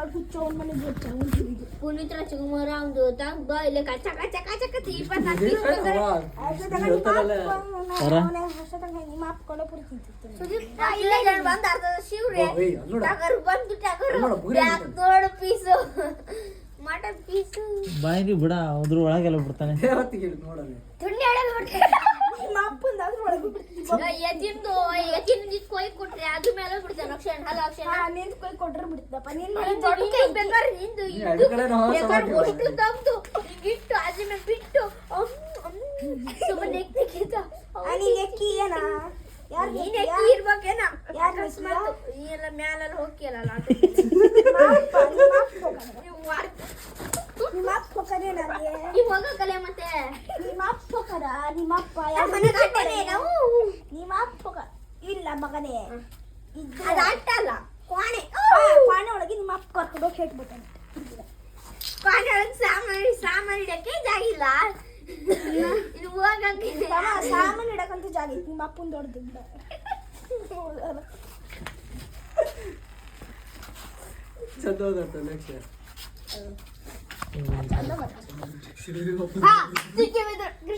ಹುಚ್ಚವನ್ ಮನೆಗೆ ಗೊತ್ತಾಗ ಪುನೀತ್ ರಾಜ್ಕುಮಾರ್ ಅವ್ನು ತಂಗ ಇಲ್ಲಿ ಕಚ್ಚ ಕಚ್ಚ ಕಚ್ಚ ಕಚ್ಚ 24 ನಿಮ್ಮ ಅಪ್ಕೊಂಡ ಪುರಿತಿತ್ತು ಬಂದ ಅರ್ಧ ಶಿವ್ರೆ ಟಗರು ಬಂದು ಟಗರು ಬ್ಯಾಗ್ ನೋಡು ಪೀಸು ಮಟನ್ ಪೀಸು ಬಾಯಿಗೆ ಬಿಡ ಅದ್ರ ಒಳಗೆಲ್ಲ ಬಿಡ್ತಾನೆ ತುಂಡಿ ಒಳಗೆ ಬಿಡ್ತಾರೆ ನಿಮ್ಮ ಅಪ್ಪಂದ ಅದ್ರ ಒಳಗೆ ಎತ್ತಿಂದು ಕೊಯ್ ಕೊಟ್ರೆ ಅದ್ರ ಮೇಲೆ ಬಿಡ್ತಾನೆ ಅಕ್ಷನ್ ಹಲ ಅಕ್ಷನ್ ನಿಂದು ಕೊಯ್ ಕೊಟ್ರೆ ಬಿಡ್ತಪ್ಪ ನೀನ್ ಬೇಕಾದ್ರೆ ನಿಂದು ಅಷ್ಟು ತಗ್ದು ಇಟ್ಟು ಅದ್ರ ಮೇಲೆ ಬಿಟ್ಟು ಸುಮ್ಮನೆ ಎಕ್ಕಿದ್ದ ನೀನ್ ಎಕ್ಕಿ ಏನ ನೀನ್ ಎಕ್ಕಿ ಇರ್ಬೇಕೇನ ಯಾರು ಅಕಸ್ಮಾತ್ ಈ ಎಲ್ಲ ಮ್ಯಾಲೆಲ್ಲ ಹೋಗಿಯಲ್ಲ ನಿಮ್ಮ ಅಪ್ಪ ಹೋಗದೆ ನನಗೆ ನೀವು ಹೋಗಕ್ಕಲೆ ಮತ್ತೆ ನಿಮ್ಮ ಅಪ್ಪ ಹೋಗದ ನಿಮ್ಮ ಅಪ್ಪ ನಿಮ್ಮ ಅಪ್ಪ ಹೋಗ ಇಲ್ಲ ಮಗನೇ ಅದು ಅಟ್ಟ ಅಲ್ಲ ಕೋಣೆ ಪಾಣೆ ಒಳಗೆ ನಿಮ್ಮ ಅಪ್ಪ ಕರ್ಕೊಂಡು ಹೋಗಿ ಹೇಳ್ಬಿಟ್ಟಾನೆ ಕೋಣೆ ಒಳಗೆ ಸಾಮಾನು ಇಡಕ್ಕೆ ಜಾಗಿಲ್ಲ ಇದು ಹೋಗಕ್ಕೆ ಸಾಮಾನು ಇಡಕ್ಕಂತೂ ಜಾಗ ಐತಿ ನಿಮ್ಮ ಅಪ್ಪನ ದೊಡ್ಡದು ಚಂದ ಚಂದ ಹಾ ಸಿಕ್ಕಿ ಬಿದ್ರು